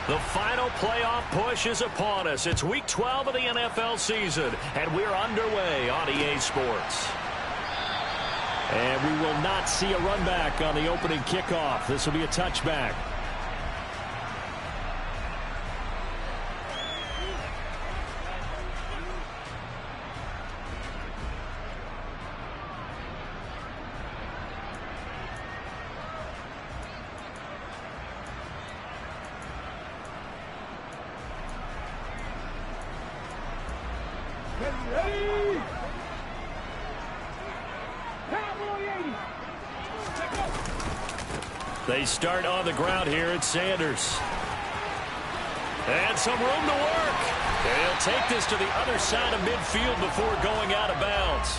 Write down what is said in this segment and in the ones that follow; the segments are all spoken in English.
The final playoff push is upon us. It's Week 12 of the NFL season, and we're underway on EA Sports. And we will not see a run back on the opening kickoff. This will be a touchback. They start on the ground here at Sanders. And some room to work. They'll take this to the other side of midfield before going out of bounds.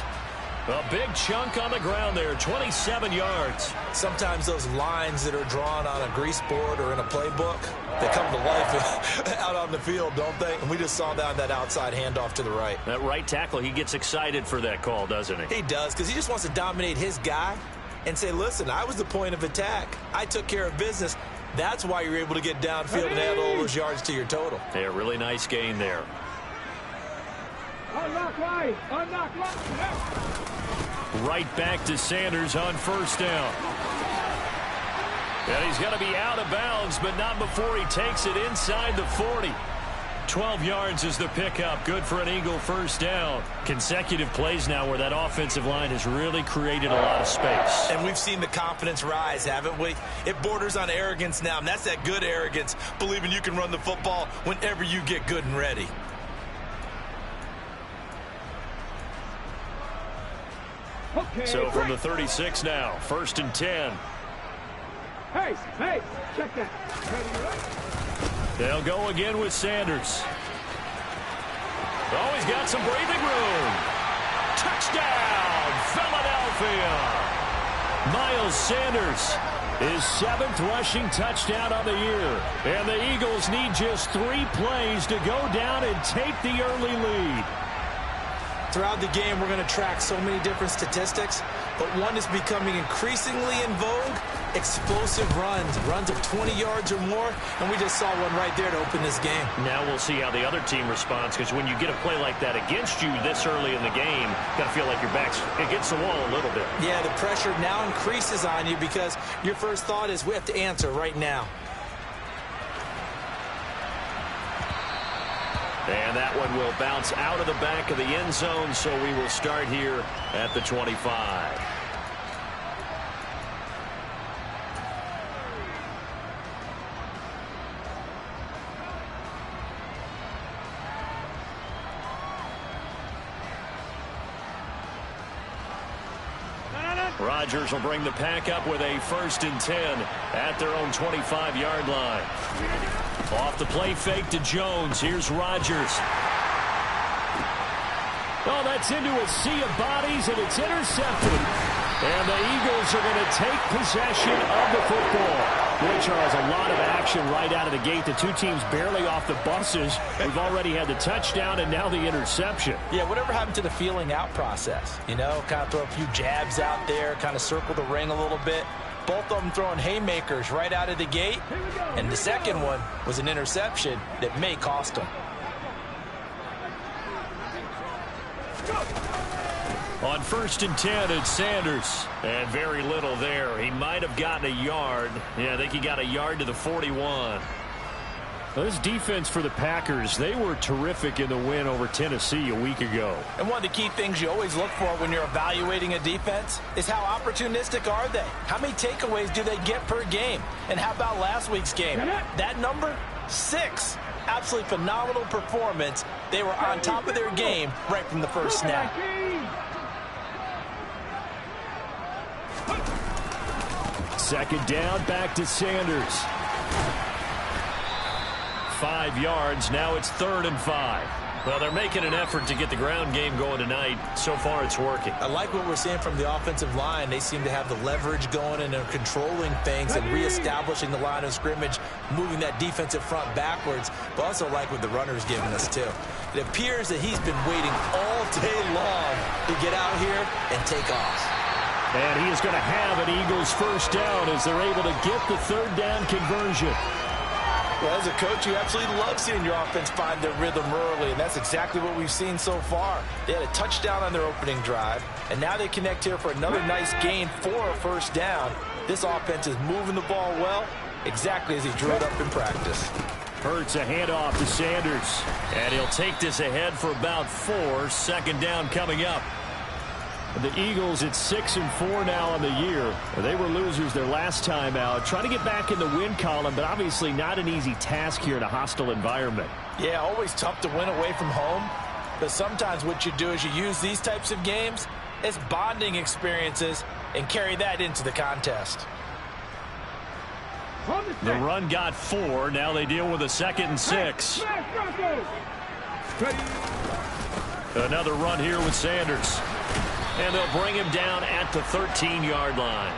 A big chunk on the ground there, 27 yards. Sometimes those lines that are drawn on a grease board or in a playbook, they come to life out on the field, don't they? And we just saw that outside handoff to the right. That right tackle, he gets excited for that call, doesn't he? He does, because he just wants to dominate his guy and say, listen, I was the point of attack. I took care of business. That's why you're able to get downfield and add all those yards to your total. Yeah, really nice gain there. Unlock right. Unlock right. Right back to Sanders on first down. And he's going to be out of bounds, but not before he takes it inside the 40. 12 yards is the pickup. Good for an Eagle first down. Consecutive plays now where that offensive line has really created a lot of space. And we've seen the confidence rise, haven't we? It borders on arrogance now, and that's that good arrogance, believing you can run the football whenever you get good and ready. Okay, so from the 36 now, 1st and 10. Hey, check that. They'll go again with Sanders. Oh, he's got some breathing room. Touchdown, Philadelphia. Miles Sanders, his 7th rushing touchdown of the year. And the Eagles need just 3 plays to go down and take the early lead. Throughout the game, we're going to track so many different statistics, but one is becoming increasingly in vogue: explosive runs of 20 yards or more, and we just saw one right there to open this game. Now we'll see how the other team responds, because when you get a play like that against you this early in the game, got to feel like your back's against the wall a little bit. Yeah, the pressure now increases on you because your first thought is we have to answer right now. And that one will bounce out of the back of the end zone, so we will start here at the 25. Rodgers will bring the pack up with a 1st and 10 at their own 25-yard line. Off the play fake to Jones. Here's Rodgers. Oh, that's into a sea of bodies, and it's intercepted. And the Eagles are going to take possession of the football, which has a lot of action right out of the gate. The two teams barely off the buses. We've already had the touchdown and now the interception. Yeah, whatever happened to the feeling out process? You know, kind of throw a few jabs out there, kind of circle the ring a little bit. Both of them throwing haymakers right out of the gate. And the second one was an interception that may cost them. On 1st and 10, it's Sanders. And very little there. He might have gotten a yard. Yeah, I think he got a yard to the 41. Well, this defense for the Packers, they were terrific in the win over Tennessee a week ago. And one of the key things you always look for when you're evaluating a defense is how opportunistic are they? How many takeaways do they get per game? And how about last week's game? That number, 6. Absolutely phenomenal performance. They were on top of their game right from the first snap. Second down, back to Sanders. 5 yards. Now it's 3rd and 5. Well, they're making an effort to get the ground game going tonight. So far, it's working. I like what we're seeing from the offensive line. They seem to have the leverage going and they're controlling things and reestablishing the line of scrimmage, moving that defensive front backwards. But also like what the runner's giving us, too. It appears that he's been waiting all day long to get out here and take off. And he is going to have an Eagles first down as they're able to get the 3rd down conversion. Well, as a coach, you absolutely love seeing your offense find their rhythm early, and that's exactly what we've seen so far. They had a touchdown on their opening drive, and now they connect here for another nice gain for a first down. This offense is moving the ball well, exactly as he drew it up in practice. Hurts a handoff to Sanders, and he'll take this ahead for about 4. Second down coming up. The Eagles at 6-4 now on the year. They were losers their last time out. Trying to get back in the win column, but obviously not an easy task here in a hostile environment. Yeah, always tough to win away from home. But sometimes what you do is you use these types of games as bonding experiences and carry that into the contest. The run got 4. Now they deal with a 2nd and 6. Another run here with Sanders. And they'll bring him down at the 13-yard line.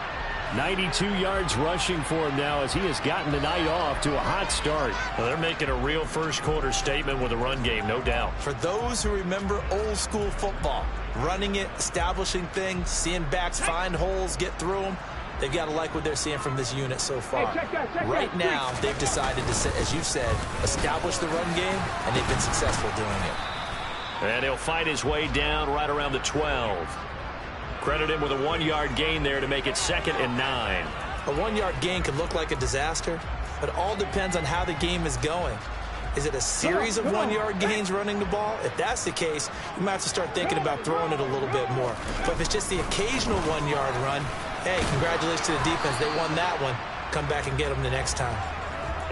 92 yards rushing for him now as he has gotten the night off to a hot start. Well, they're making a real first-quarter statement with a run game, no doubt. For those who remember old-school football, running it, establishing things, seeing backs find holes, get through them, they've got to like what they're seeing from this unit so far. Right now, they've decided to, as you've said, establish the run game, and they've been successful doing it. And he'll fight his way down right around the 12. Credit him with a 1-yard gain there to make it 2nd and 9. A 1-yard gain can look like a disaster, but it all depends on how the game is going. Is it a series of 1-yard gains running the ball? If that's the case, you might have to start thinking about throwing it a little bit more. But if it's just the occasional 1-yard run, hey, congratulations to the defense. They won that one. Come back and get them the next time.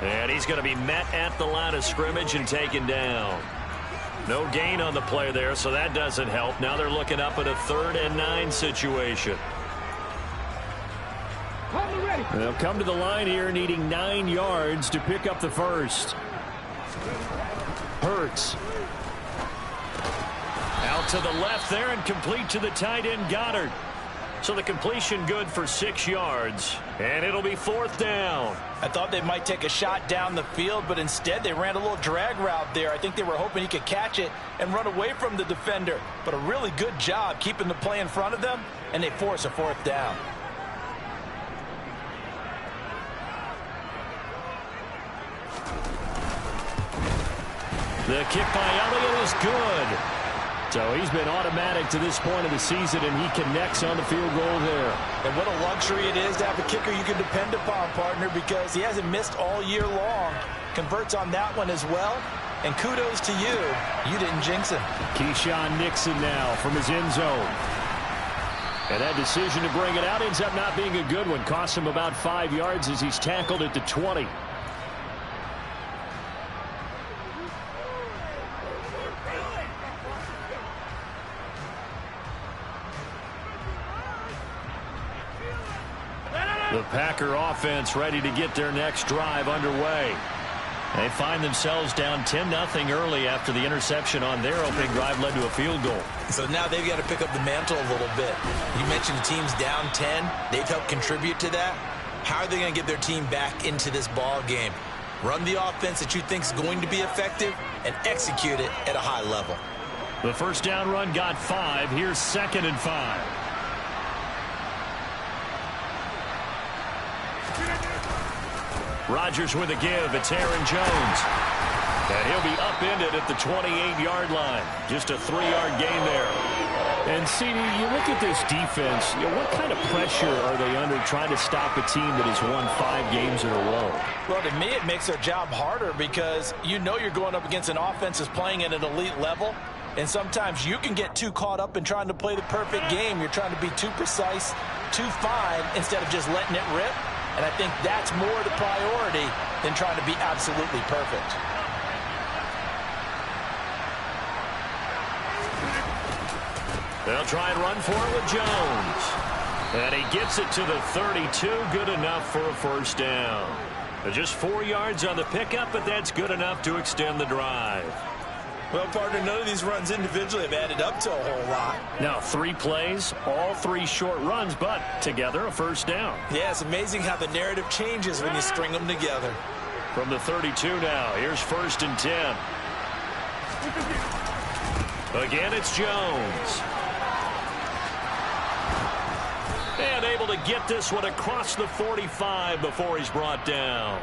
And he's going to be met at the line of scrimmage and taken down. No gain on the play there, so that doesn't help. Now they're looking up at a 3rd and 9 situation. They'll come to the line here needing 9 yards to pick up the first. Hurts. Out to the left there and complete to the tight end Goddard. So the completion good for 6 yards, and it'll be 4th down. I thought they might take a shot down the field, but instead they ran a little drag route there. I think they were hoping he could catch it and run away from the defender. But a really good job keeping the play in front of them, and they force a 4th down. The kick by Elliott is good. So he's been automatic to this point of the season, and he connects on the field goal there. And what a luxury it is to have a kicker you can depend upon, partner, because he hasn't missed all year long. Converts on that one as well. And kudos to you. You didn't jinx him. Keyshawn Nixon now from his end zone. And that decision to bring it out ends up not being a good one. Costs him about 5 yards as he's tackled at the 20. The Packer offense ready to get their next drive underway. They find themselves down 10-0 early after the interception on their opening drive led to a field goal. So now they've got to pick up the mantle a little bit. You mentioned the team's down 10. They've helped contribute to that. How are they going to get their team back into this ball game? Run the offense that you think is going to be effective and execute it at a high level. The first down run got 5. Here's 2nd and 5. Rodgers with a give. It's Aaron Jones. And he'll be upended at the 28-yard line. Just a 3-yard gain there. And, CD, you look at this defense, what kind of pressure are they under trying to stop a team that has won 5 games in a row? Well, to me, it makes their job harder because you know you're going up against an offense that's playing at an elite level. And sometimes you can get too caught up in trying to play the perfect game. You're trying to be too precise, too fine, instead of just letting it rip. And I think that's more the priority than trying to be absolutely perfect. They'll try and run for it with Jones. And he gets it to the 32. Good enough for a first down. Just 4 yards on the pickup, but that's good enough to extend the drive. Well, partner, none of these runs individually have added up to a whole lot. Now, 3 plays, all 3 short runs, but together a first down. Yeah, it's amazing how the narrative changes when you string them together. From the 32 now, here's 1st and 10. Again, it's Jones. And able to get this one across the 45 before he's brought down.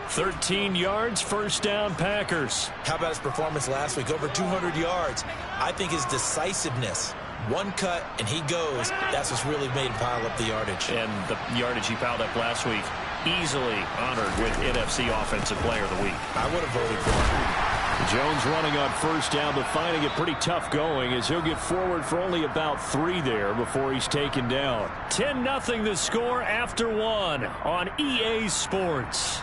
13 yards, first down, Packers. How about his performance last week? Over 200 yards. I think his decisiveness, one cut and he goes, that's what's really made him pile up the yardage. And the yardage he piled up last week, easily honored with NFC Offensive Player of the Week. I would have voted for him. Jones running on first down, but finding it pretty tough going as he'll get forward for only about 3 there before he's taken down. 10-0 the score after 1 on EA Sports.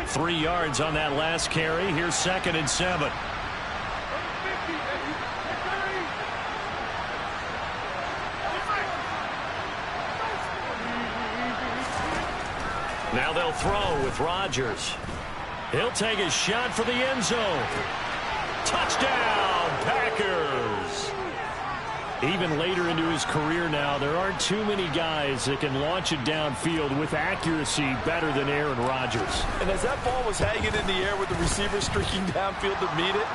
Three yards on that last carry. Here's 2nd and 7. Now they'll throw with Rodgers. He'll take a shot for the end zone. Touchdown, Packers. Even later into his career now, there aren't too many guys that can launch it downfield with accuracy better than Aaron Rodgers. And as that ball was hanging in the air with the receiver streaking downfield to meet it,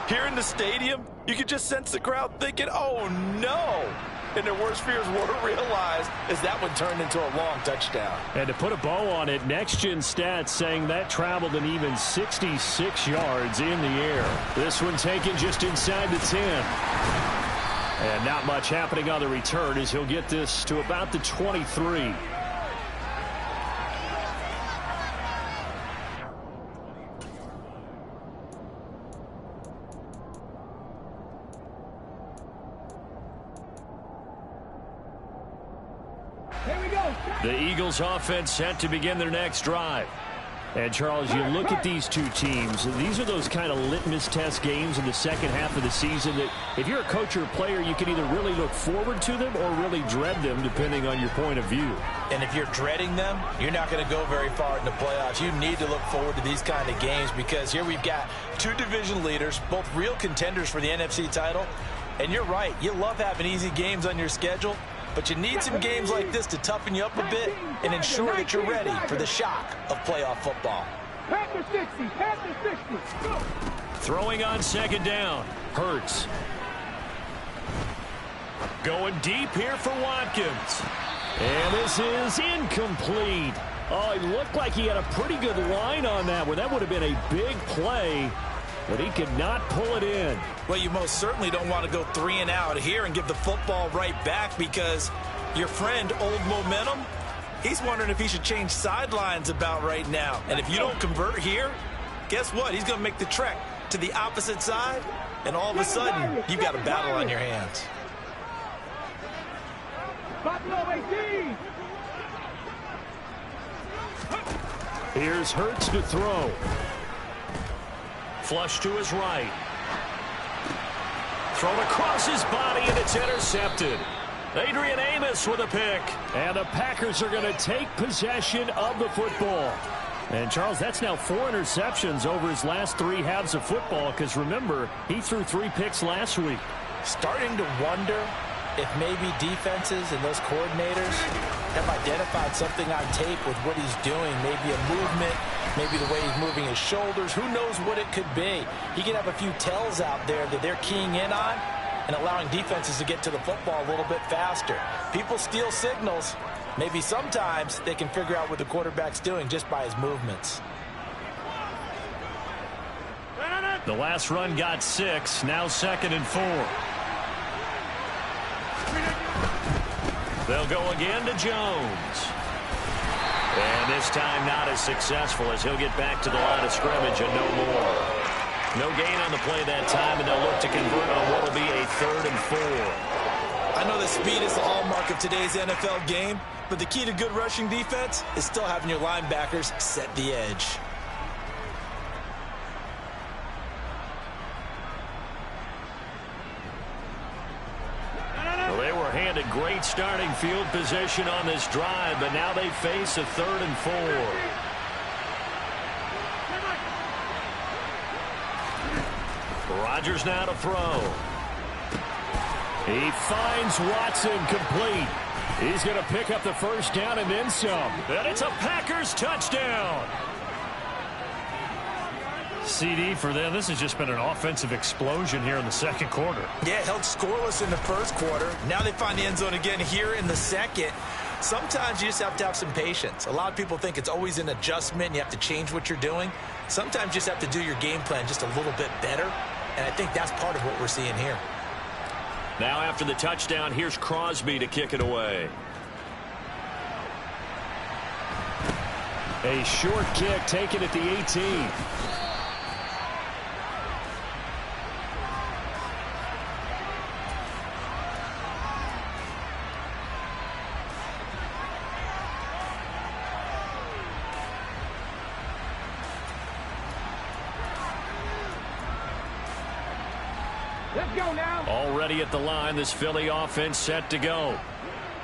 here in the stadium, you could just sense the crowd thinking, oh no! And their worst fears were realized as that one turned into a long touchdown. And to put a bow on it, Next Gen Stats saying that traveled an even 66 yards in the air. This one taken just inside the 10. And not much happening on the return as he'll get this to about the 23. Here we go. The Eagles offense set to begin their next drive. And, Charles, you look at these two teams, these are those kind of litmus test games in the second half of the season that if you're a coach or a player, you can either really look forward to them or really dread them, depending on your point of view. And if you're dreading them, you're not going to go very far in the playoffs. You need to look forward to these kind of games because here we've got two division leaders, both real contenders for the NFC title. And you're right, you love having easy games on your schedule. But you need some games like this to toughen you up a bit and ensure that you're ready for the shock of playoff football. Panther 60, Panther 60. Go. Throwing on 2nd down. Hurts. Going deep here for Watkins. And this is incomplete. Oh, it looked like he had a pretty good line on that one. That would have been a big play, but he could not pull it in. Well, you most certainly don't want to go 3 and out here and give the football right back because your friend, Old Momentum, he's wondering if he should change sidelines about right now. And if you don't convert here, guess what? He's going to make the trek to the opposite side, and all of a sudden, you've got a battle on your hands. Here's Hurts to throw. Flush to his right. Thrown across his body, and it's intercepted. Adrian Amos with a pick. And the Packers are going to take possession of the football. And, Charles, that's now 4 interceptions over his last 3 halves of football because, remember, he threw 3 picks last week. Starting to wonder if maybe defenses and those coordinators have identified something on tape with what he's doing. Maybe a movement, maybe the way he's moving his shoulders. Who knows what it could be? He could have a few tells out there that they're keying in on and allowing defenses to get to the football a little bit faster. People steal signals. Maybe sometimes they can figure out what the quarterback's doing just by his movements. The last run got 6, now 2nd and 4. They'll go again to Jones. And this time not as successful as he'll get back to the line of scrimmage and no more. No gain on the play that time, and they'll look to convert on what will be a 3rd and 4. I know that speed is the hallmark of today's NFL game, but the key to good rushing defense is still having your linebackers set the edge. Well, they were handed great starting field position on this drive, but now they face a 3rd and 4. Rodgers now to throw. He finds Watson complete. He's going to pick up the first down and then some. And it's a Packers touchdown. CD for them. This has just been an offensive explosion here in the second quarter. Yeah, held scoreless in the first quarter. Now they find the end zone again here in the second. Sometimes you just have to have some patience. A lot of people think it's always an adjustment. You have to change what you're doing. Sometimes you just have to do your game plan just a little bit better. And I think that's part of what we're seeing here. Now after the touchdown, here's Crosby to kick it away. A short kick taken at the 18. Let's go now. Already at the line, this Philly offense set to go.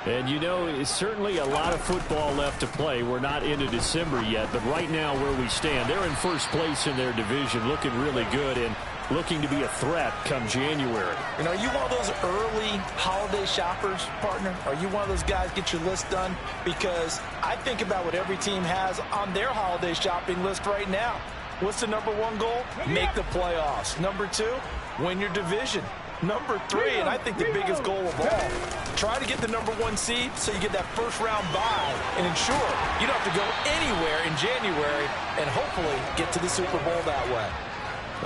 And, you know, it's certainly a lot of football left to play. We're not into December yet, but right now where we stand, they're in first place in their division, looking really good and looking to be a threat come January. You know, are you one of those early holiday shoppers, partner? Are you one of those guys get your list done? Because I think about what every team has on their holiday shopping list right now. What's the number one goal? Make the playoffs. Number two, win your division. Number three, and I think the biggest goal of all, try to get the number one seed so you get that first round bye and ensure you don't have to go anywhere in January and hopefully get to the Super Bowl that way.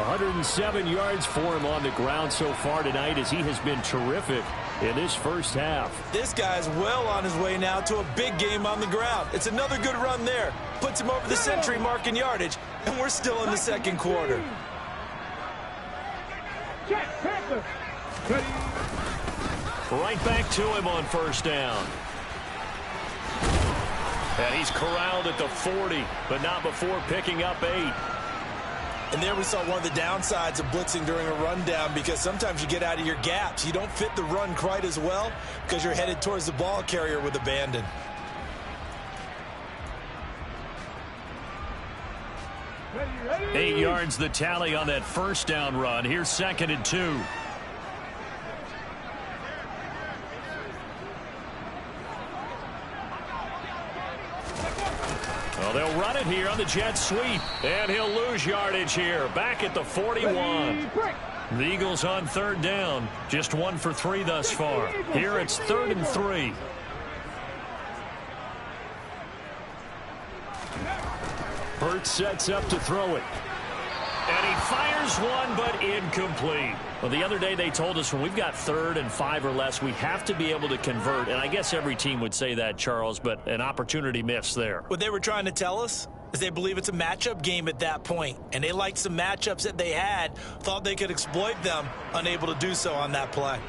107 yards for him on the ground so far tonight as he has been terrific in this first half. This guy's well on his way now to a big game on the ground. It's another good run there. Puts him over the century mark in yardage, and we're still in the second quarter. Check, Panther. Right back to him on first down. And he's corralled at the 40, but not before picking up 8. And there we saw one of the downsides of blitzing during a rundown, because sometimes you get out of your gaps. You don't fit the run quite as well because you're headed towards the ball carrier with abandon. Ready. 8 yards the tally on that first down run. Here's 2nd and 2. Well, they'll run it here on the jet sweep, and he'll lose yardage here. Back at the 41. The Eagles on third down. Just 1 for 3 thus far. Here it's 3rd and 3. Burt sets up to throw it. And he fires one, but incomplete. Well, the other day they told us when we've got 3rd and 5 or less, we have to be able to convert. And I guess every team would say that, Charles, but an opportunity missed there. What they were trying to tell us is they believe it's a matchup game at that point. And they liked some matchups that they had, thought they could exploit them, unable to do so on that play.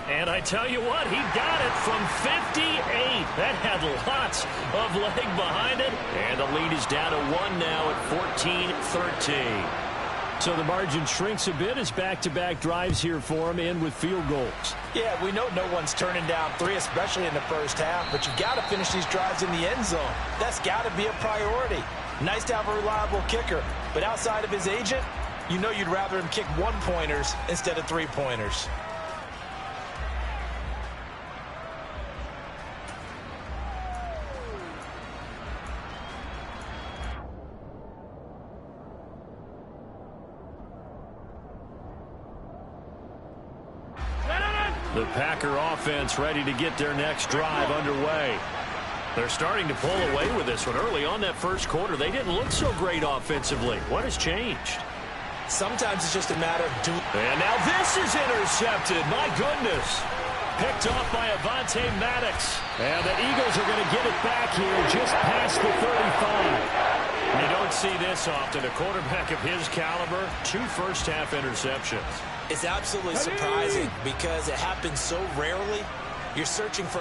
And I tell you what, he got it from 58. That had lots of leg behind it. And the lead is down to 1 now at 14-13. So the margin shrinks a bit as back-to-back drives here for him, and with field goals. Yeah, we know no one's turning down 3, especially in the first half, but you got to finish these drives in the end zone. That's got to be a priority. Nice to have a reliable kicker, but outside of his agent, you know you'd rather him kick 1-pointers instead of 3-pointers. The Packer offense ready to get their next drive underway. They're starting to pull away with this one. Early on that first quarter, they didn't look so great offensively. What has changed? Sometimes it's just a matter of doing. And now this is intercepted. My goodness. Picked off by Avonte Maddox. And the Eagles are going to get it back here just past the 35. You don't see this often. A quarterback of his caliber, 2 first-half interceptions. It's absolutely surprising because it happens so rarely. You're searching for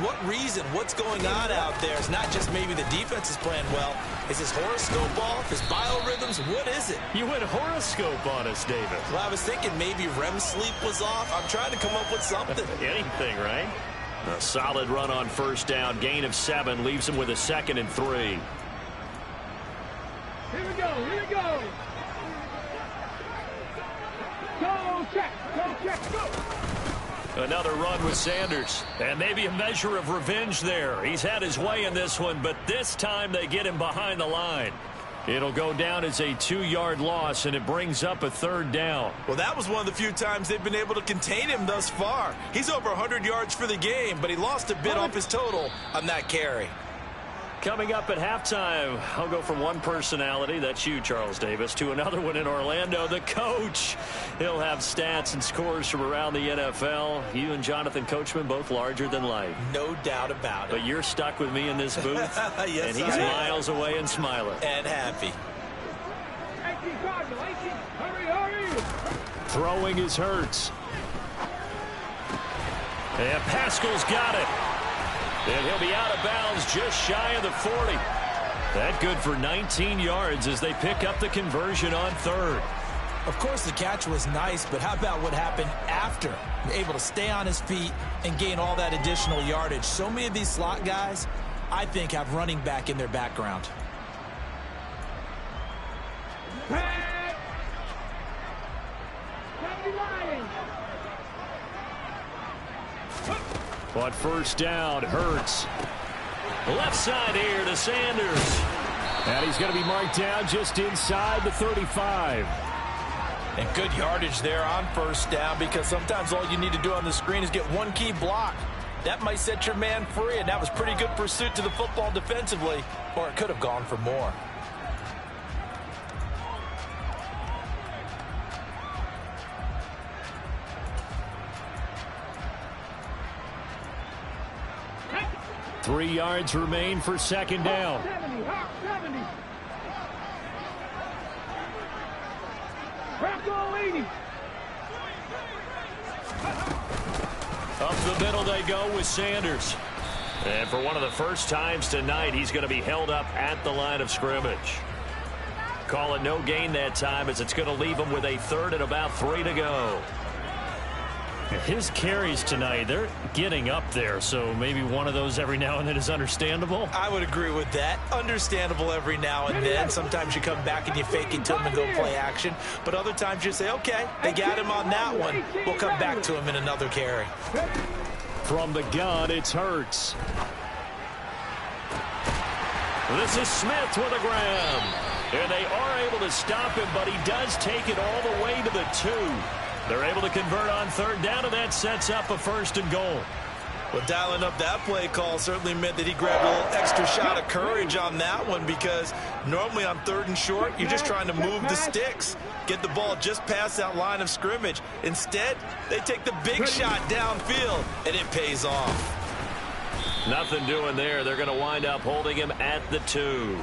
what reason, what's going on out there. It's not just maybe the defense is playing well. Is his horoscope off? His biorhythms? What is it? You went horoscope on us, David. Well, I was thinking maybe REM sleep was off. I'm trying to come up with something. Anything, right? A solid run on first down. Gain of 7 leaves him with a 2nd and 3. Here we go. Go check. Go check. Go. Another run with Sanders. And maybe a measure of revenge there. He's had his way in this one, but this time they get him behind the line. It'll go down as a 2-yard loss, and it brings up a 3rd down. Well, that was one of the few times they've been able to contain him thus far. He's over 100 yards for the game, but he lost a bit off his total on that carry. Coming up at halftime, I'll go from one personality, that's you, Charles Davis, to another one in Orlando, the coach. He'll have stats and scores from around the NFL. You and Jonathan Coachman both larger than life. No doubt about it. But you're stuck with me in this booth, yes, and he's miles away and smiling. And happy. 18 Cardinal, 18. Hurry. Throwing is Hurts. And Pascal's got it. And he'll be out of bounds just shy of the 40. That good for 19 yards as they pick up the conversion on 3rd. Of course, the catch was nice, but how about what happened after? Able to stay on his feet and gain all that additional yardage. So many of these slot guys, I think, have running back in their background. On 1st down, Hurts. Left side here to Sanders. And he's going to be marked down just inside the 35. And good yardage there on 1st down, because sometimes all you need to do on the screen is get one key block. That might set your man free, and that was pretty good pursuit to the football defensively, or it could have gone for more. Three yards remain for 2nd down. 70. Bronco 80. Up the middle they go with Sanders. And for one of the first times tonight, he's going to be held up at the line of scrimmage. Call it no gain that time, as it's going to leave him with a 3rd and about 3 to go. His carries tonight, they're getting up there, so maybe one of those every now and then is understandable. I would agree with that. Understandable every now and then. Sometimes you come back and you fake it to him and go play action. But other times you say, okay, they got him on that one. We'll come back to him in another carry. From the gun, it's Hurts. This is Smith with a grab. And they are able to stop him, but he does take it all the way to the 2. They're able to convert on 3rd down, and that sets up a 1st and goal. Well, dialing up that play call certainly meant that he grabbed a little extra shot of courage on that one, because normally on 3rd and short, you're just trying to move the sticks, get the ball just past that line of scrimmage. Instead, they take the big shot downfield, and it pays off. Nothing doing there. They're going to wind up holding him at the 2.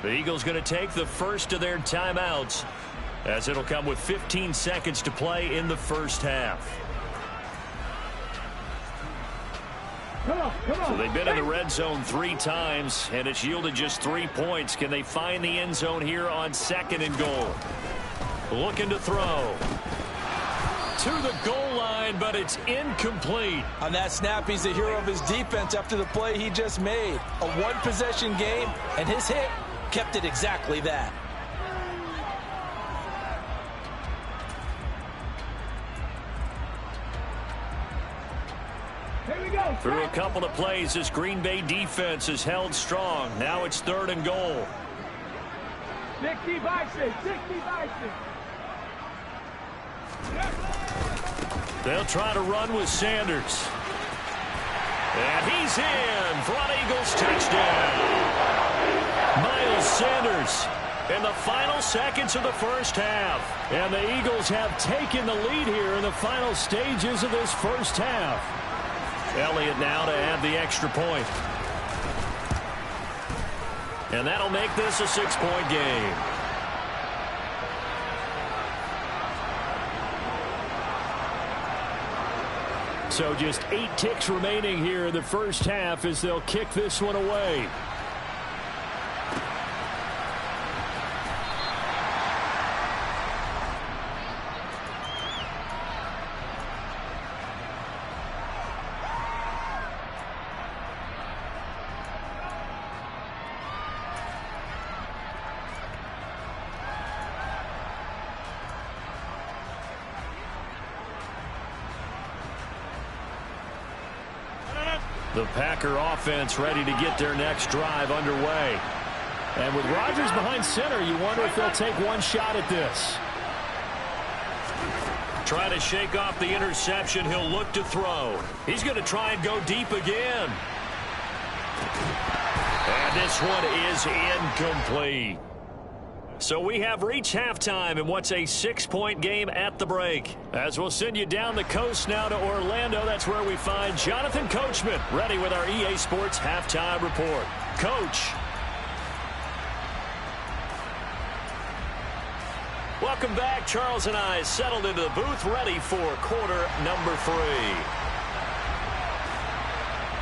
The Eagles going to take the first of their timeouts, as it'll come with 15 seconds to play in the 1st half. Come on. So they've been in the red zone 3 times, and it's yielded just 3 points. Can they find the end zone here on 2nd and goal? Looking to throw. To the goal line, but it's incomplete. On that snap, he's the hero of his defense after the play he just made. A one-possession game, and his hit kept it exactly that. Through a couple of plays, this Green Bay defense is held strong. Now it's 3rd and goal. 60 by 6. They'll try to run with Sanders. And he's in for an Eagles touchdown. Miles Sanders in the final seconds of the 1st half. And the Eagles have taken the lead here in the final stages of this 1st half. Elliott now to add the extra point. And that'll make this a 6-point game. So just 8 ticks remaining here in the 1st half as they'll kick this one away. The Packer offense ready to get their next drive underway. And with Rodgers behind center, you wonder if they'll take one shot at this. Trying to shake off the interception. He'll look to throw. He's going to try and go deep again. And this one is incomplete. So we have reached halftime in what's a 6-point game at the break. As we'll send you down the coast now to Orlando, that's where we find Jonathan Coachman ready with our EA Sports halftime report. Coach. Welcome back. Charles and I settled into the booth ready for quarter number 3.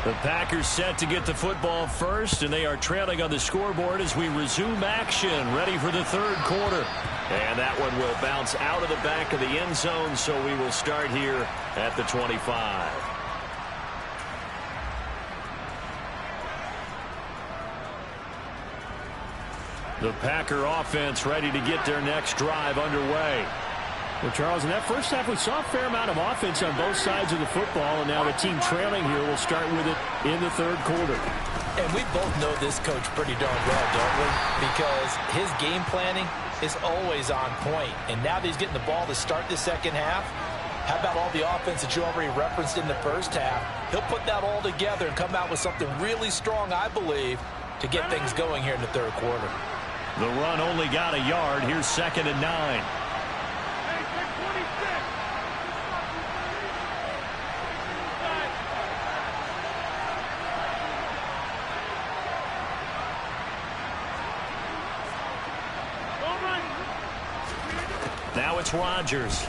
The Packers set to get the football first, and they are trailing on the scoreboard as we resume action, ready for the third quarter. And that one will bounce out of the back of the end zone, so we will start here at the 25. The Packer offense ready to get their next drive underway. Well, Charles, in that first half, we saw a fair amount of offense on both sides of the football, and now the team trailing here will start with it in the third quarter. And we both know this coach pretty darn well, don't we? Because his game planning is always on point. And now that he's getting the ball to start the second half, how about all the offense that you already referenced in the first half? He'll put that all together and come out with something really strong, I believe, to get things going here in the third quarter. The run only got a yard. Here's 2nd and 9. Now it's Rodgers.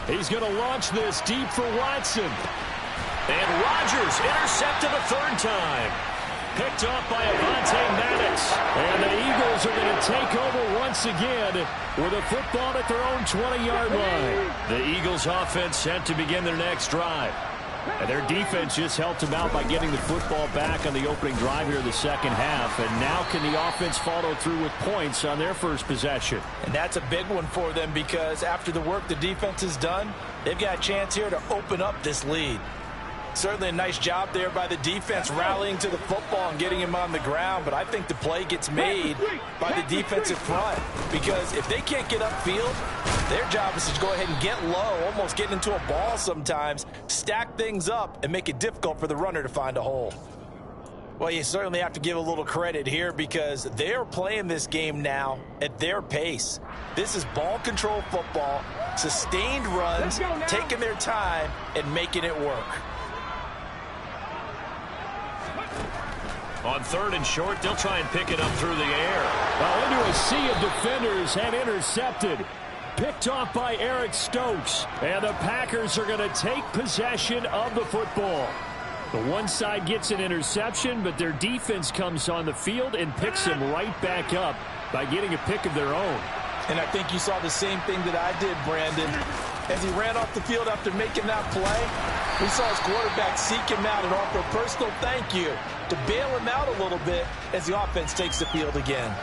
He's going to launch this deep for Watson. And Rodgers intercepted a third time. Picked off by Avonte Maddox. And the Eagles are going to take over once again with a football at their own 20-yard line. The Eagles offense set to begin their next drive. And their defense just helped them out by getting the football back on the opening drive here in the second half. And now can the offense follow through with points on their first possession? And that's a big one for them because after the work the defense has done, they've got a chance here to open up this lead. Certainly a nice job there by the defense rallying to the football and getting him on the ground. But I think the play gets made by the defensive front because if they can't get upfield, their job is to go ahead and get low, almost get into a ball sometimes, stack things up, and make it difficult for the runner to find a hole. Well, you certainly have to give a little credit here because they're playing this game now at their pace. This is ball control football, sustained runs, taking their time, and making it work. On 3rd and short, they'll try and pick it up through the air. Well, into a sea of defenders and intercepted. Picked off by Eric Stokes. And the Packers are going to take possession of the football. The one side gets an interception, but their defense comes on the field and picks them right back up by getting a pick of their own. And I think you saw the same thing that I did, Brandon. As he ran off the field after making that play, we saw his quarterback seek him out and offer a personal thank you to bail him out a little bit as the offense takes the field again.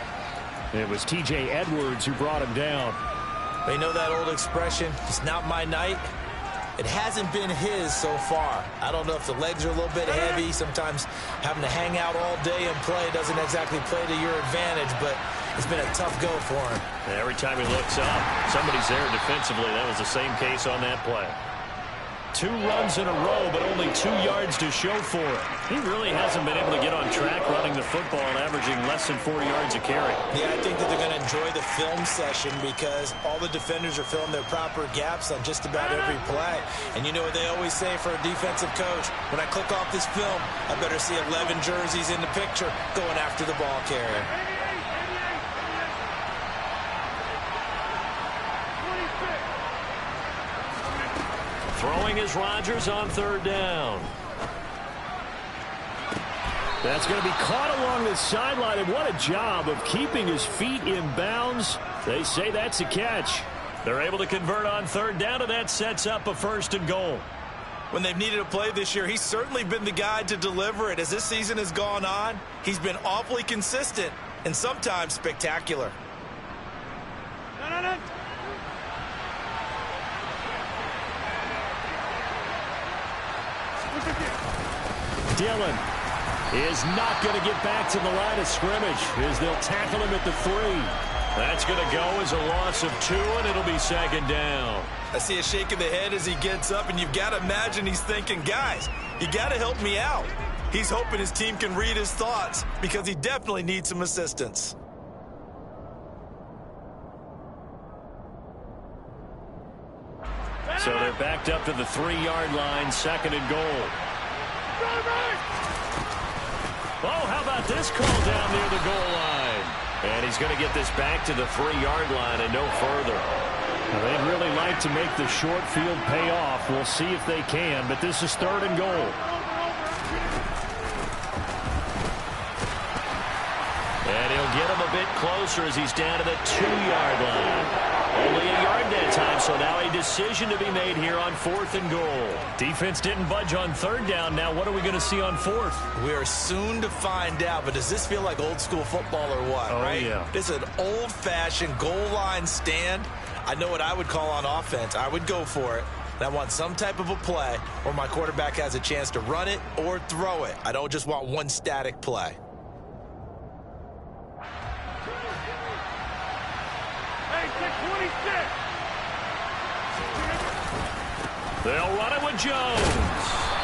It was T.J. Edwards who brought him down. They know that old expression, it's not my night. It hasn't been his so far. I don't know if the legs are a little bit heavy. Sometimes having to hang out all day and play doesn't exactly play to your advantage, but it's been a tough go for him. Every time he looks up, somebody's there defensively. That was the same case on that play. 2 runs in a row, but only 2 yards to show for it. He really hasn't been able to get on track running the football and averaging less than 4 yards a carry. Yeah, I think that they're going to enjoy the film session because all the defenders are filling their proper gaps on just about every play. And you know what they always say for a defensive coach? When I click off this film, I better see 11 jerseys in the picture going after the ball carrier. Throwing is Rodgers on 3rd down. That's going to be caught along the sideline, and what a job of keeping his feet in bounds. They say that's a catch. They're able to convert on 3rd down, and that sets up a 1st and goal. When they've needed a play this year, he's certainly been the guy to deliver it. As this season has gone on, he's been awfully consistent and sometimes spectacular. Dillon is not going to get back to the line of scrimmage as they'll tackle him at the 3. That's going to go as a loss of 2, and it'll be second down. I see a shake of the head as he gets up, and you've got to imagine he's thinking, guys, you got to help me out. He's hoping his team can read his thoughts because he definitely needs some assistance. So they're backed up to the 3-yard line, second and goal. Oh, how about this call down near the goal line? And he's going to get this back to the 3-yard line and no further. Now, they'd really like to make the short field pay off. We'll see if they can, but this is third and goal. And he'll get him a bit closer as he's down to the 2-yard line. Only a yard that time, so now a decision to be made here on 4th and goal. Defense didn't budge on 3rd down. Now what are we going to see on 4th? We are soon to find out, but does this feel like old school football or what, right? Yeah. This is an old-fashioned goal line stand. I know what I would call on offense. I would go for it. And I want some type of a play where my quarterback has a chance to run it or throw it. I don't just want one static play. They'll run it with Jones.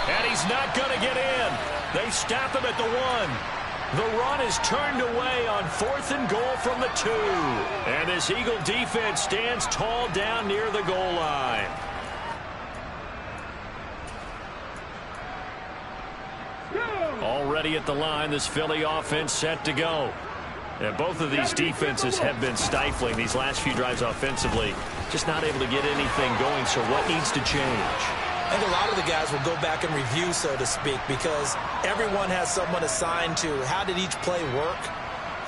And he's not going to get in. They stop him at the 1. The run is turned away on 4th and goal from the 2. And this Eagle defense stands tall down near the goal line. Already at the line, this Philly offense set to go. And both of these defenses have been stifling these last few drives offensively. Just not able to get anything going, so what needs to change? I think a lot of the guys will go back and review, so to speak, because everyone has someone assigned to how did each play work.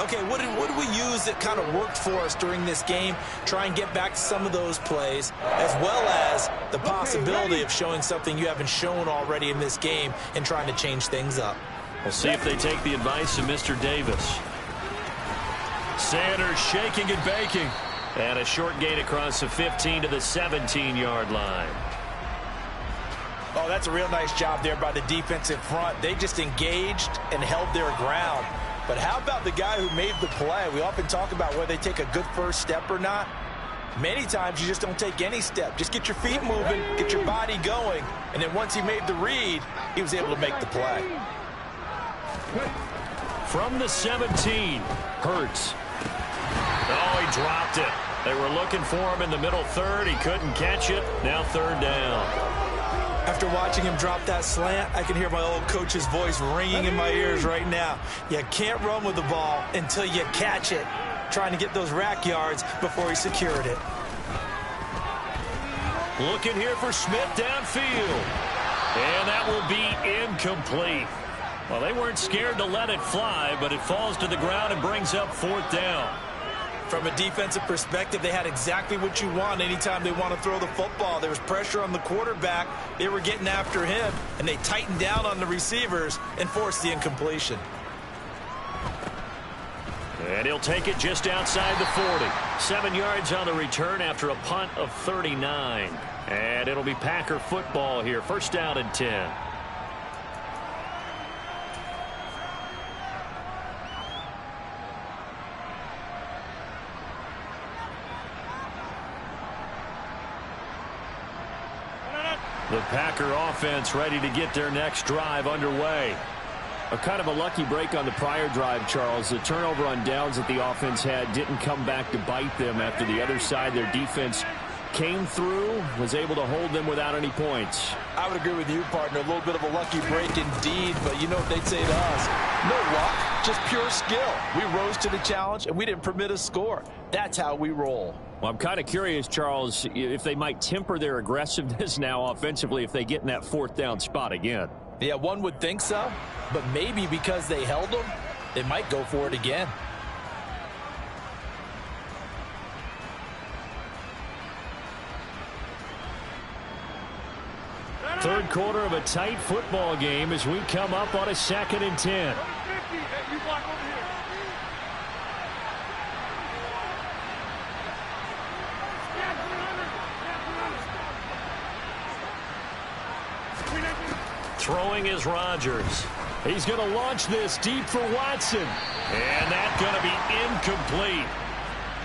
Okay, what did we use that kind of worked for us during this game? Try and get back to some of those plays, as well as the possibility of showing something you haven't shown already in this game and trying to change things up. We'll see if they take the advice of Mr. Davis. Sanders shaking and baking. And a short gain across the 15 to the 17-yard line. Oh, that's a real nice job there by the defensive front. They just engaged and held their ground. But how about the guy who made the play? We often talk about whether they take a good first step or not. Many times you just don't take any step. Just get your feet moving, get your body going, and then once he made the read, he was able to make the play. From the 17, Hurts. Oh, he dropped it. They were looking for him in the middle third. He couldn't catch it. Now 3rd down. After watching him drop that slant, I can hear my old coach's voice ringing in my ears right now. You can't run with the ball until you catch it. Trying to get those rack yards before he secured it. Looking here for Smith downfield. And that will be incomplete. Well, they weren't scared to let it fly, but it falls to the ground and brings up 4th down. From a defensive perspective, they had exactly what you want anytime they want to throw the football. There was pressure on the quarterback. They were getting after him, and they tightened down on the receivers and forced the incompletion. And he'll take it just outside the 40. 7 yards on the return after a punt of 39. And it'll be Packer football here. 1st down and 10. The Packer offense ready to get their next drive underway. A kind of a lucky break on the prior drive, Charles. The turnover on downs that the offense had didn't come back to bite them after the other side. Their defense came through, was able to hold them without any points. I would agree with you, partner. A little bit of a lucky break indeed, but you know what they'd say to us? No luck, just pure skill. We rose to the challenge, and we didn't permit a score. That's how we roll. Well, I'm kind of curious, Charles, if they might temper their aggressiveness now offensively if they get in that 4th down spot again. Yeah, one would think so, but maybe because they held them, they might go for it again. Third quarter of a tight football game as we come up on a 2nd and 10. Throwing is Rodgers. He's going to launch this deep for Watson. And that's going to be incomplete.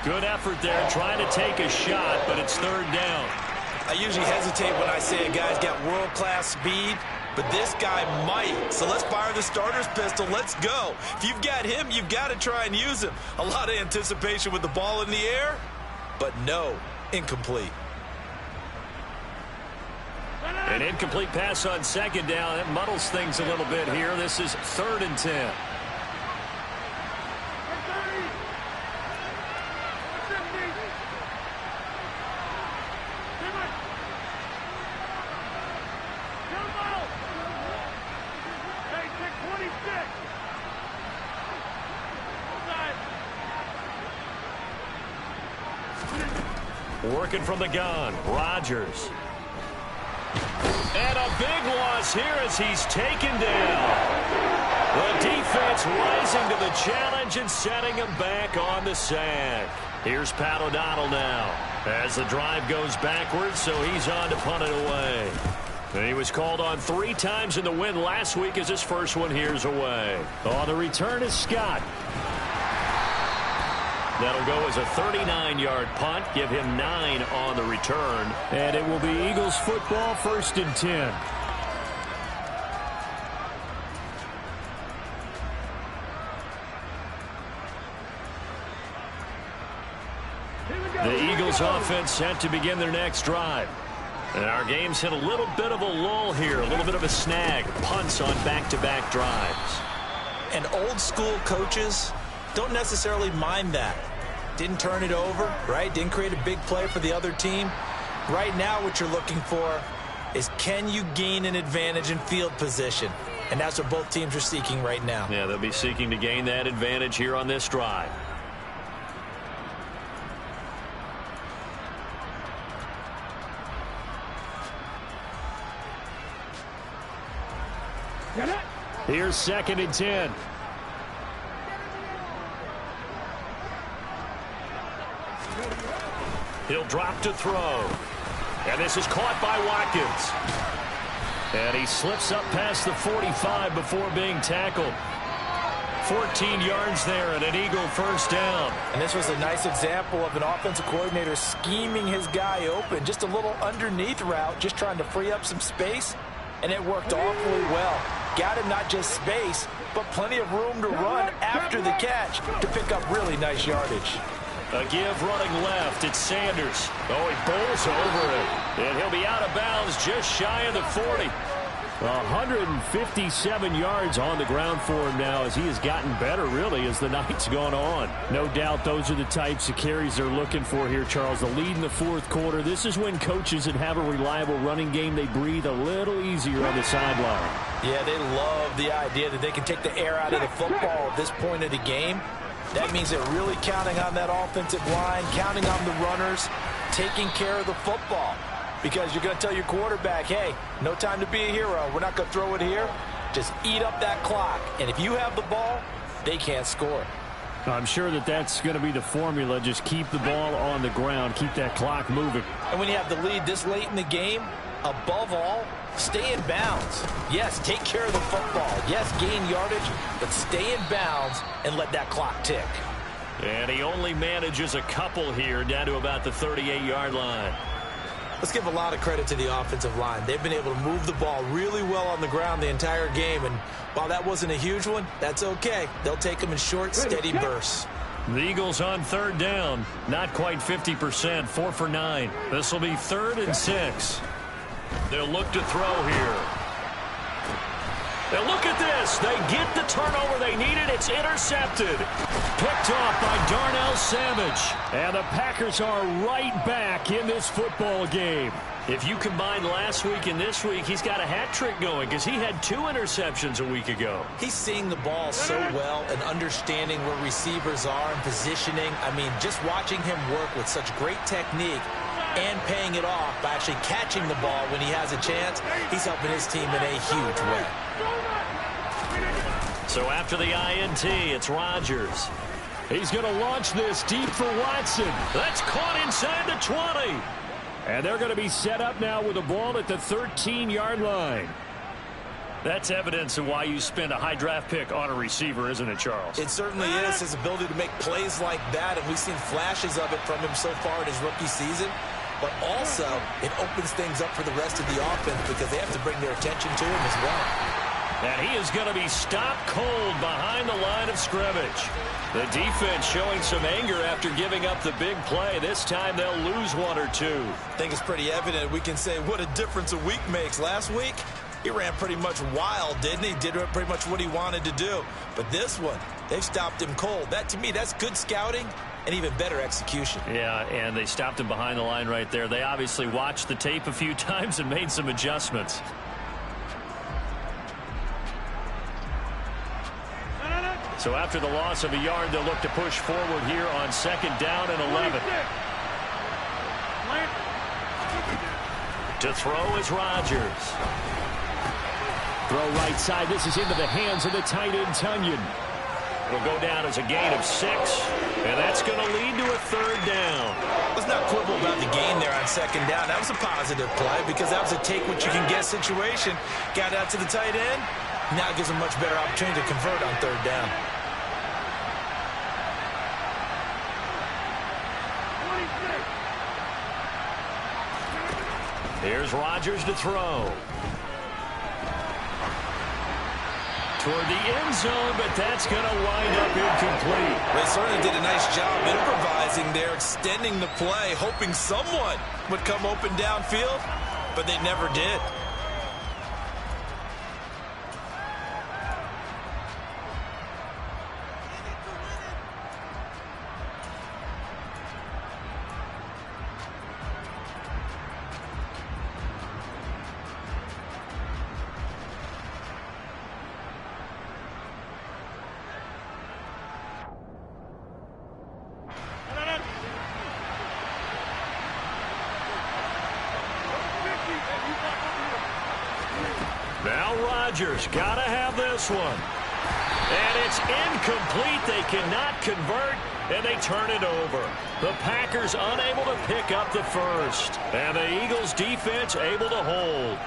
Good effort there trying to take a shot, but it's third down. I usually hesitate when I say a guy's got world-class speed, but this guy might. So let's fire the starter's pistol. Let's go. If you've got him, you've got to try and use him. A lot of anticipation with the ball in the air, but no, incomplete. An incomplete pass on second down. That muddles things a little bit here. This is 3rd and 10. Working from the gun, Rodgers. And a big loss here as he's taken down. The defense rising to the challenge and setting him back on the sack. Here's Pat O'Donnell now as the drive goes backwards, so he's on to punt it away. And he was called on 3 times in the win last week as his first one here's away. On the return is Scott. That'll go as a 39-yard punt. Give him 9 on the return. And it will be Eagles football, 1st and 10. The Eagles offense set to begin their next drive. And our game's hit a little bit of a lull here, a little bit of a snag. Punts on back-to-back drives. And old-school coaches don't necessarily mind that. Didn't turn it over, right? Didn't create a big play for the other team. Right now what you're looking for is can you gain an advantage in field position? And that's what both teams are seeking right now. Yeah, they'll be seeking to gain that advantage here on this drive. Here's 2nd and 10. He'll drop to throw. And this is caught by Watkins. And he slips up past the 45 before being tackled. 14 yards there and an Eagle first down. And this was a nice example of an offensive coordinator scheming his guy open. Just a little underneath route, just trying to free up some space. And it worked awfully well. Got him not just space, but plenty of room to run after the catch to pick up really nice yardage. A give running left. It's Sanders. Oh, he bowls over it. And he'll be out of bounds just shy of the 40. 157 yards on the ground for him now as he has gotten better, really, as the night's gone on. No doubt those are the types of carries they're looking for here, Charles. The lead in the 4th quarter. This is when coaches that have a reliable running game, they breathe a little easier on the sideline. Yeah, they love the idea that they can take the air out of the football at this point of the game. That means they're really counting on that offensive line, counting on the runners, taking care of the football. Because you're going to tell your quarterback, hey, no time to be a hero. We're not going to throw it here. Just eat up that clock. And if you have the ball, they can't score. I'm sure that that's going to be the formula. Just keep the ball on the ground. Keep that clock moving. And when you have the lead this late in the game, above all, stay in bounds. Yes, take care of the football. Yes, gain yardage, but stay in bounds and let that clock tick. And he only manages a couple here down to about the 38-yard line. Let's give a lot of credit to the offensive line. They've been able to move the ball really well on the ground the entire game. And while that wasn't a huge one, that's okay. They'll take them in short, steady bursts. The Eagles on 3rd down. Not quite 50%. 4 for 9. This will be 3rd and 6. They'll look to throw here. And look at this. They get the turnover they needed. It's intercepted. Picked off by Darnell Savage. And the Packers are right back in this football game. If you combine last week and this week, he's got a hat trick going because he had 2 interceptions a week ago. He's seeing the ball so well and understanding where receivers are and positioning. I mean, just watching him work with such great technique and paying it off by actually catching the ball when he has a chance, he's helping his team in a huge way. So after the INT, it's Rodgers. He's going to launch this deep for Watson. That's caught inside the 20. And they're going to be set up now with the ball at the 13-yard line. That's evidence of why you spend a high draft pick on a receiver, isn't it, Charles? It certainly is, his ability to make plays like that, and we've seen flashes of it from him so far in his rookie season. But also, it opens things up for the rest of the offense because they have to bring their attention to him as well. And he is going to be stopped cold behind the line of scrimmage. The defense showing some anger after giving up the big play. This time they'll lose one or two. I think it's pretty evident. We can say what a difference a week makes. Last week, he ran pretty much wild, didn't he? Did pretty much what he wanted to do. But this one, they've stopped him cold. That, to me, that's good scouting and even better execution. Yeah, and they stopped him behind the line right there. They obviously watched the tape a few times and made some adjustments. So after the loss of a yard, they'll look to push forward here on 2nd down and 11. To throw is Rodgers. Throw right side. This is into the hands of the tight end, Tunyon. It'll go down as a gain of 6, and that's going to lead to a 3rd down. Let's not quibble about the gain there on 2nd down. That was a positive play because that was a take-what-you-can-get situation. Got out to the tight end. Now it gives them much better opportunity to convert on 3rd down. Here's Rodgers to throw. Toward the end zone, but that's going to wind up incomplete. They certainly did a nice job improvising there, extending the play, hoping someone would come open downfield, but they never did. Now Rodgers got to have this one. And it's incomplete. They cannot convert, and they turn it over. The Packers unable to pick up the first. And the Eagles defense able to hold.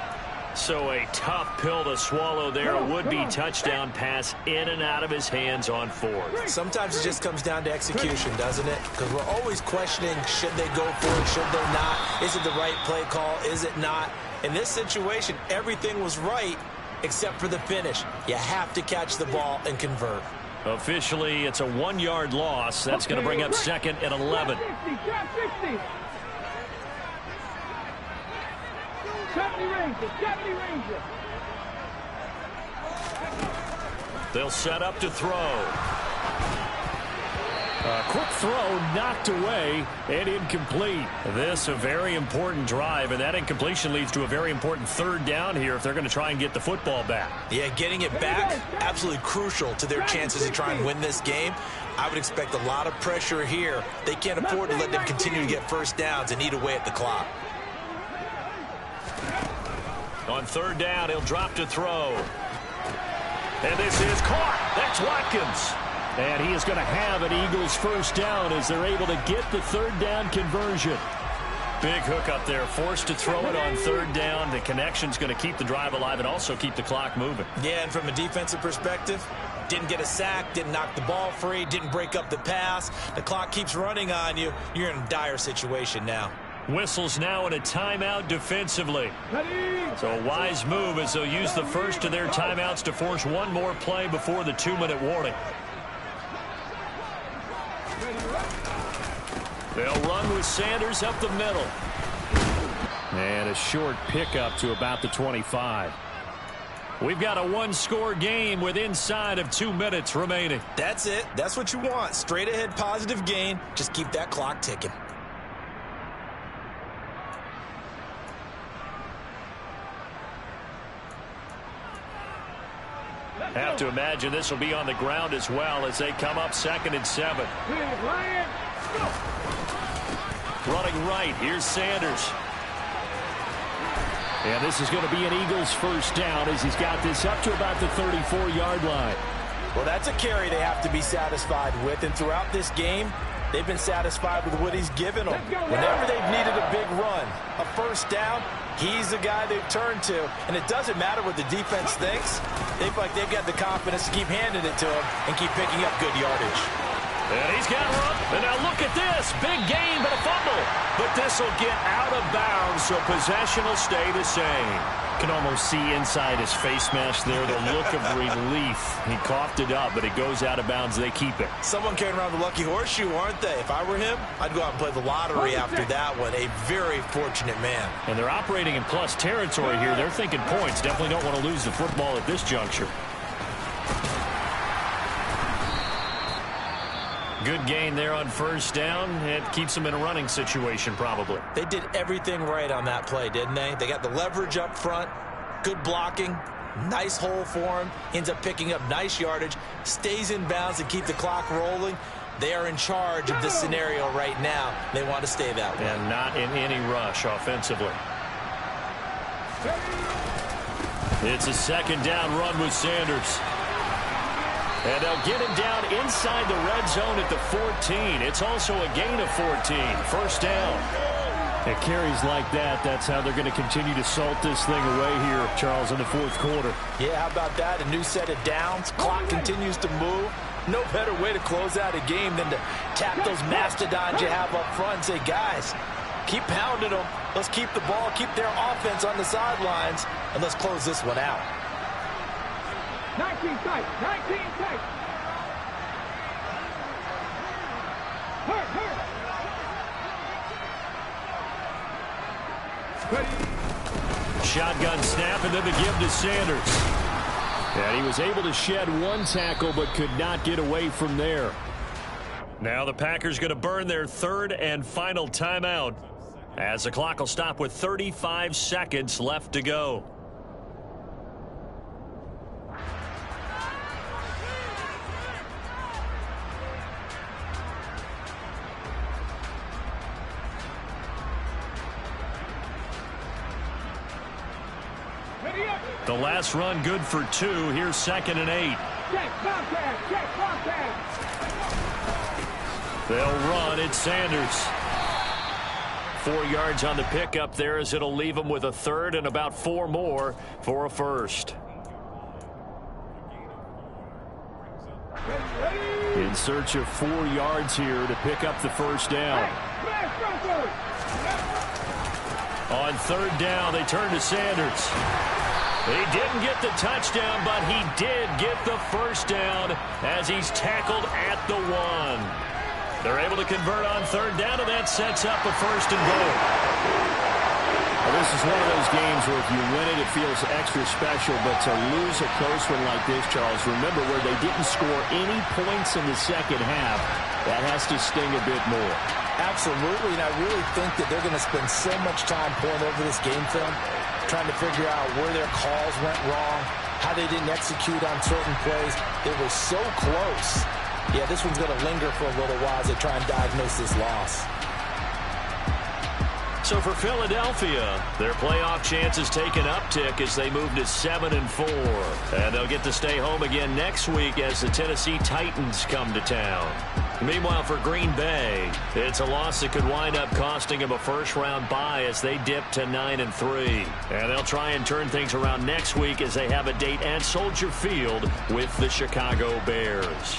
So a tough pill to swallow there. A would-be touchdown pass in and out of his hands on 4th. Sometimes it just comes down to execution, doesn't it? Because we're always questioning, should they go for it, should they not? Is it the right play call? Is it not? In this situation, everything was right except for the finish. You have to catch the ball and convert. Officially, it's a 1-yard loss. That's going to bring up 2nd and 11. 70 Ranger, 70 Ranger. They'll set up to throw. A quick throw knocked away and incomplete. This a very important drive, and that incompletion leads to a very important 3rd down here if they're going to try and get the football back. Yeah, getting it back, absolutely crucial to their chances to try and win this game. I would expect a lot of pressure here. They can't afford to let them continue to get first downs and eat away at the clock. On 3rd down, he'll drop to throw. And this is caught. That's Watkins. And he is going to have an Eagles first down as they're able to get the 3rd down conversion. Big hook up there, forced to throw it on 3rd down. The connection's going to keep the drive alive and also keep the clock moving. Yeah, and from a defensive perspective, didn't get a sack, didn't knock the ball free, didn't break up the pass. The clock keeps running on you. You're in a dire situation now. Whistles now in a timeout defensively. So a wise move as they'll use the first of their timeouts to force one more play before the 2-minute warning. They'll run with Sanders up the middle. And a short pickup to about the 25. We've got a 1-score game with inside of 2 minutes remaining. That's it. That's what you want. Straight ahead positive gain. Just keep that clock ticking. Have to imagine this will be on the ground as well as they come up 2nd and 7. Running right, here's Sanders. And this is going to be an Eagles first down as he's got this up to about the 34-yard line. Well, that's a carry they have to be satisfied with. And throughout this game, they've been satisfied with what he's given them. Whenever they've needed a big run, a first down, He's the guy they've turned to, and it doesn't matter what the defense thinks. They feel like they've got the confidence to keep handing it to him and keep picking up good yardage. And he's got room. And now look at this. Big gain, but a fumble. But this will get out of bounds, so possession will stay the same. Can almost see inside his face mask there the look of relief. He coughed it up, but it goes out of bounds. They keep it. Someone carrying around the lucky horseshoe, aren't they? If I were him, I'd go out and play the lottery after that one. A very fortunate man. And they're operating in plus territory here. They're thinking points. Definitely don't want to lose the football at this juncture. Good gain there on first down. It keeps them in a running situation probably. They did everything right on that play, didn't they? They got the leverage up front, good blocking, nice hole for him, ends up picking up nice yardage, stays in bounds to keep the clock rolling. They are in charge of this scenario right now. They want to stay that way. And not in any rush offensively. It's a second down run with Sanders. And they'll get him down inside the red zone at the 14. It's also a gain of 14. First down. It carries like that. That's how they're going to continue to salt this thing away here, Charles, in the fourth quarter. Yeah, how about that? A new set of downs. Clock continues to move. No better way to close out a game than to tap those mastodons you have up front and say, guys, keep pounding them. Let's keep the ball, keep their offense on the sidelines, and let's close this one out. 19 tight, 19 tight. Hurt. Shotgun snap and then the give to Sanders. And he was able to shed one tackle but could not get away from there. Now the Packers going to burn their third and final timeout as the clock will stop with 35 seconds left to go. The last run good for 2. Here's 2nd and 8. Check contact. They'll run. It's Sanders. 4 yards on the pickup there as it'll leave them with a third and about 4 more for a first. In search of 4 yards here to pick up the first down. On third down, they turn to Sanders. He didn't get the touchdown, but he did get the first down as he's tackled at the 1. They're able to convert on third down, and that sets up a first and goal. Well, this is one of those games where if you win it, it feels extra special, but to lose a close one like this, Charles, remember where they didn't score any points in the second half, that has to sting a bit more. Absolutely, and I really think that they're going to spend so much time pouring over this game film, trying to figure out where their calls went wrong, how they didn't execute on certain plays. They were so close. Yeah, this one's going to linger for a little while as they try and diagnose this loss. So for Philadelphia, their playoff chances take an uptick as they move to 7-4. And they'll get to stay home again next week as the Tennessee Titans come to town. Meanwhile, for Green Bay, it's a loss that could wind up costing them a first-round bye as they dip to 9-3. And they'll try and turn things around next week as they have a date at Soldier Field with the Chicago Bears.